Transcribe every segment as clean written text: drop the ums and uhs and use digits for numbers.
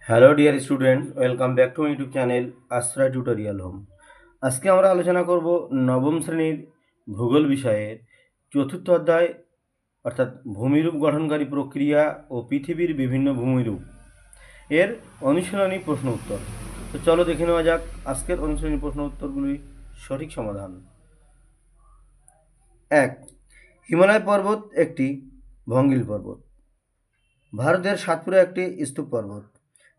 Hello dear students, welcome back to YouTube channel আশ্রয় tutorial home. আজকে আমরা আলোচনা করব নবম শ্রেণীর ভূগোল বিষয়ের চতুর্থ অধ্যায় অর্থাৎ ভূমিরূপ গঠনকারী প্রক্রিয়া ও পৃথিবীর বিভিন্ন ভূমিরূপ এর অনুশীলনী প্রশ্ন উত্তর। তো চলো দেখে নেওয়া যাক আজকের অনুশীলনী প্রশ্ন উত্তরগুলির সঠিক সমাধান। 1. হিমালয় পর্বত একটি ভঙ্গিল পর্বত। ভারতের সাতপুরা একটি স্তূপ পর্বত।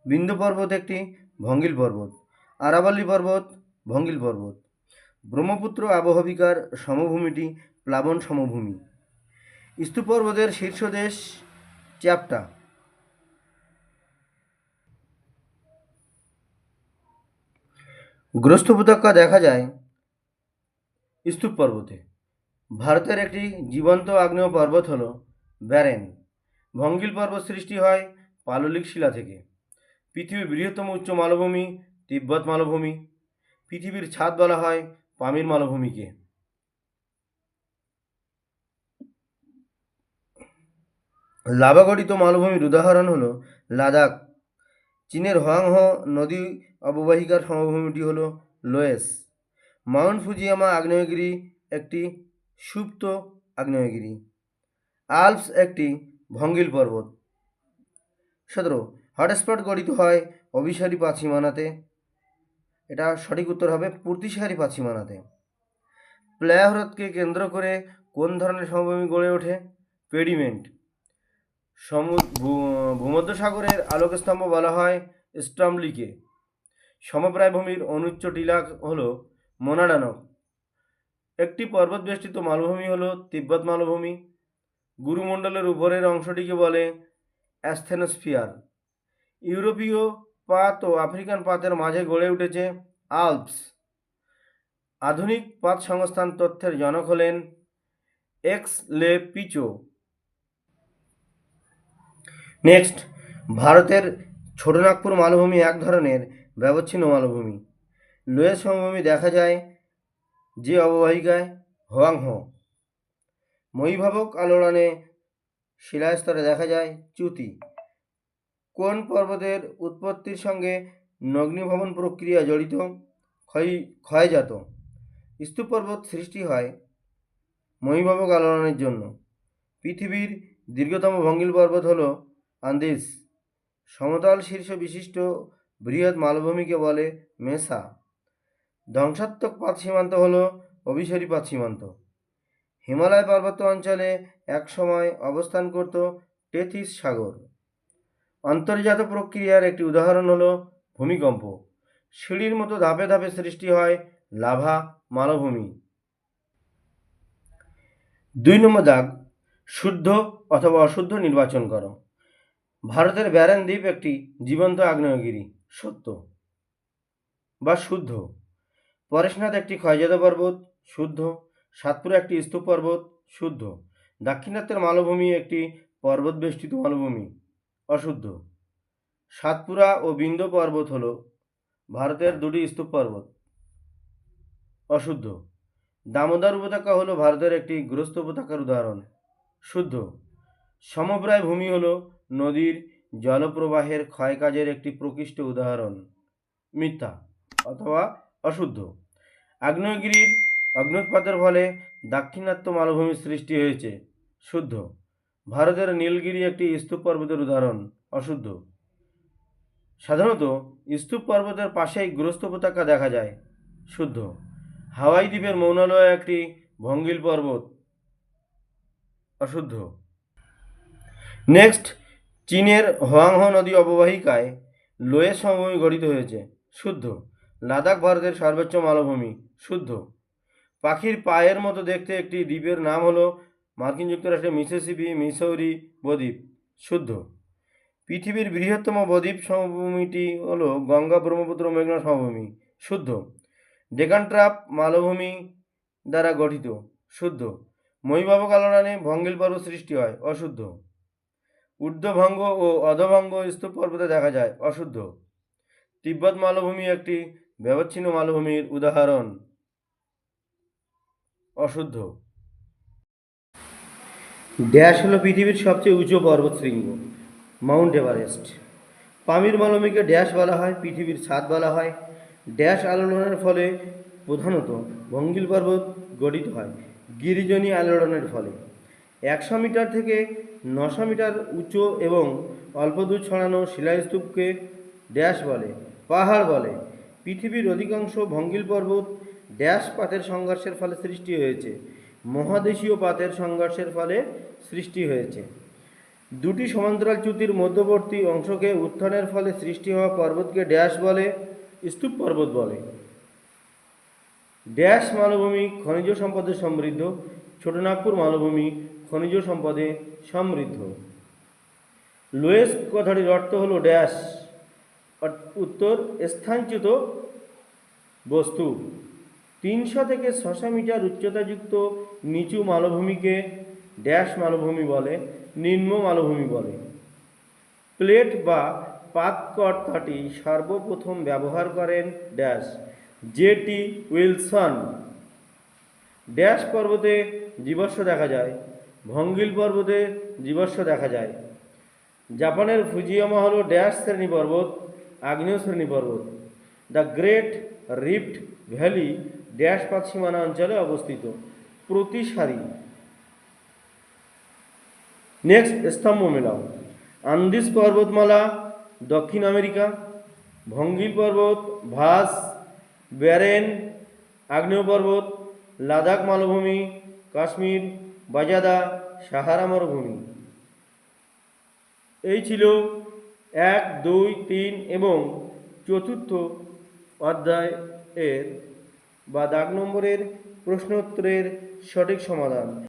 বিন্ধ্য পর্বত একটি ভঙ্গিল পর্বত। আরাবল্লী পর্বত ভঙ্গিল পর্বত। ব্রহ্মপুত্র আবহবিকার সমভূমিটি প্লাবন সমভূমি। স্তূপ পর্বতের শীর্ষদেশ চ্যাপ্টা। গ্রস্ত উপত্যকা দেখা যায় স্তূপ পর্বতে। ভারতের একটি জীবন্ত আগ্নেয় পর্বত হল ব্যারেন। ভঙ্গিল পর্বত সৃষ্টি হয় পাললিক শিলা থেকে। পৃথিবীর বৃহত্তম উচ্চ মালভূমি তিব্বত মালভূমি। পৃথিবীর ছাদ বলা হয় পামির মালভূমিকে। লাভাগঠিত মালভূমির উদাহরণ হল লাদাখ। চীনের হোয়াংহো নদী অববাহিকার সমভূমিটি হল লোয়েস। মাউন্ট ফুজিয়ামা আগ্নেয়গিরি একটি সুপ্ত আগ্নেয়গিরি। আল্পস একটি ভঙ্গিল পর্বত। 17. হটস্পট গঠিত হয় অভিসারী পাতসীমানাতে। এটা সঠিক উত্তর হবে পূর্তিসারী পাতসীমানাতে। প্লায়া হ্রদকে কেন্দ্র করে কোন ধরনের সমভূমি গড়ে ওঠে? পেডিমেন্ট। ভূমধ্যসাগরের আলোকস্তম্ভ বলা হয় স্ট্রমলিকে। সমপ্রায় ভূমির অনুচ্চ টিলা হল মোনাডানক। একটি পর্বত বেষ্টিত মালভূমি হল তিব্বত মালভূমি। গুরুমণ্ডলের উপরের অংশটিকে বলে অ্যাস্থেনোস্ফিয়ার। ইউরোপীয় পাত ও আফ্রিকান পাতের মাঝে গড়ে উঠেছে আল্পস। আধুনিক পাত সংস্থান তথ্যের জনক হলেন এক্স লে পিচো। নেক্সট, ভারতের ছোটনাগপুর মালভূমি এক ধরনের ব্যবচ্ছিন্ন মালভূমি। লোয়েস সমভূমি দেখা যায় যে অববাহিকায় হোয়াংহো। মহীভাবক আলোড়নে শিলাস্তরে দেখা যায় চ্যুতি। কোন পর্বতের উৎপত্তির সঙ্গে নগ্নীভবন প্রক্রিয়া জড়িত? ক্ষয়জাত। স্তূপ পর্বত সৃষ্টি হয় মহীভাবক আলোড়নের জন্য। পৃথিবীর দীর্ঘতম ভঙ্গিল পর্বত হল আন্দিজ। সমতল শীর্ষ বিশিষ্ট বৃহৎ মালভূমিকে বলে মেসা। ধ্বংসাত্মক পাত সীমান্ত হল অভিসারী পাত সীমান্ত। হিমালয় পার্বত্য অঞ্চলে একসময় অবস্থান করত টেথিস সাগর। অন্তর্জাত প্রক্রিয়ার একটি উদাহরণ হল ভূমিকম্প। সিঁড়ির মতো ধাপে ধাপে সৃষ্টি হয় লাভা মালভূমি। 2 নম্বর দাগ, শুদ্ধ অথবা অশুদ্ধ নির্বাচন করো। ভারতের ব্যারেন দ্বীপ একটি জীবন্ত আগ্নেয়গিরি। সত্য বা শুদ্ধ। পরেশনাথ একটি ক্ষয়জাত পর্বত। শুদ্ধ। সাতপুরা একটি স্তূপ পর্বত। শুদ্ধ। দাক্ষিণাত্যের মালভূমি একটি পর্বত বেষ্টিত মালভূমি। অশুদ্ধ। সাতপুরা ও বিন্ধ্য পর্বত হল ভারতের দুটি স্তূপ পর্বত। অশুদ্ধ। দামোদর উপত্যকা হল ভারতের একটি গ্রস্ত উপত্যকার উদাহরণ। শুদ্ধ। সমপ্রায় ভূমি হল নদীর জলপ্রবাহের ক্ষয়কাজের একটি প্রকৃষ্ট উদাহরণ। মিথ্যা অথবা অশুদ্ধ। আগ্নেয়গিরির অগ্ন্যুৎপাতের ফলে দাক্ষিণাত্য মালভূমির সৃষ্টি হয়েছে। শুদ্ধ। ভারতের নীলগিরি একটি স্তূপ পর্বতের উদাহরণ। অশুদ্ধ। সাধারণত স্তূপ পর্বতের পাশেই গ্রস্ত উপত্যকা দেখা যায়। শুদ্ধ। হাওয়াই দ্বীপের মৌনালয় একটি ভঙ্গিল পর্বত। অশুদ্ধ। নেক্সট, চীনের হোয়াংহো নদী অববাহিকায় লোয়েস সমভূমি গঠিত হয়েছে। শুদ্ধ। লাদাখ ভারতের সর্বোচ্চ মালভূমি। শুদ্ধ। পাখির পায়ের মতো দেখতে একটি দ্বীপের নাম হলো মার্কিন যুক্তরাষ্ট্রের মিসিসিপি মিসৌরি বদ্বীপ। শুদ্ধ। পৃথিবীর বৃহত্তম বদ্বীপ সমভূমিটি হলো গঙ্গা ব্রহ্মপুত্র মেঘনা সমভূমি। শুদ্ধ। ডেকান ট্রাপ মালভূমি দ্বারা গঠিত। শুদ্ধ। মহীভাবক আলোড়নে ভঙ্গিল পর্বত সৃষ্টি হয়। অশুদ্ধ। ঊর্ধ্বভঙ্গ ও অধভঙ্গ স্তূপ পর্বতে দেখা যায়। অশুদ্ধ। তিব্বত মালভূমি একটি ব্যবচ্ছিন্ন মালভূমির উদাহরণ। অশুদ্ধ। ড্যাশ হলো পৃথিবীর সবচেয়ে উঁচু পর্বতশৃঙ্গ? Mount Everest. পামির মালভূমিকে ড্যাশ বলা হয়, পৃথিবীর ছাদ বলা হয়। ড্যাশ আলোড়নের ফলে প্রধানত ভঙ্গিল পর্বত গঠিত হয়, গিরিজনী আলোড়নের ফলে। 100 মিটার থেকে 900 মিটার উঁচু এবং অল্প দূর ছড়ানো শিলাস্তূপকে ড্যাশ বলে, পাহাড় বলে। পৃথিবীর অধিকাংশ ভঙ্গিল পর্বত ড্যাশ পাতের সংঘর্ষের ফলে সৃষ্টি হয়েছে, মহাদেশীয় পাতের সংঘর্ষের ফলে সৃষ্টি হয়েছে। দুটি সমান্তরাল চ্যুতির মধ্যবর্তী অংশকে উত্থানের ফলে সৃষ্টি হওয়া পর্বতকে ড্যাশ বলে, স্তূপ পর্বত বলে। ড্যাশ মালভূমি খনিজ সম্পদে সমৃদ্ধ, ছোটনাগপুর মালভূমি খনিজ সম্পদে সমৃদ্ধ। লোয়েস কথাটির অর্থ হল ড্যাশ, উত্তর স্থানচ্যুত বস্তু। 300 থেকে 600 মিটার উচ্চতাযুক্ত নিচু মালভূমিকে ড্যাশ মালভূমি বলে, নিম্ন মালভূমি বলে। প্লেট বা পাত কথাটি সর্বপ্রথম ব্যবহার করেন ড্যাশ জে.টি. উইলসন। ড্যাশ পর্বতে জীবাশ্ম দেখা যায়, ভঙ্গিল পর্বতে জীবাশ্ম দেখা যায়। জাপানের ফুজিয়ামা হল ড্যাশ শ্রেণী পর্বত, আগ্নেয় শ্রেণী পর্বত। The great rift valley dash পাত সীমানা অঞ্চলে অবস্থিত। প্রতি সারি। নেক্সট, স্তম্ভ মেলাও। আন্দিজ পর্বতমালা দক্ষিণ আমেরিকা, ভঙ্গিল পর্বত ভাস ব্যারেন আগ্নেয় পর্বত, লাদাখ মালভূমি, কাশ্মীর, বাজাদা সাহারা মরুভূমি। এই ছিল 1, 2, 3 এবং 4th অধ্যায় এর বা দাগ নম্বরের প্রশ্নোত্তরের সঠিক সমাধান।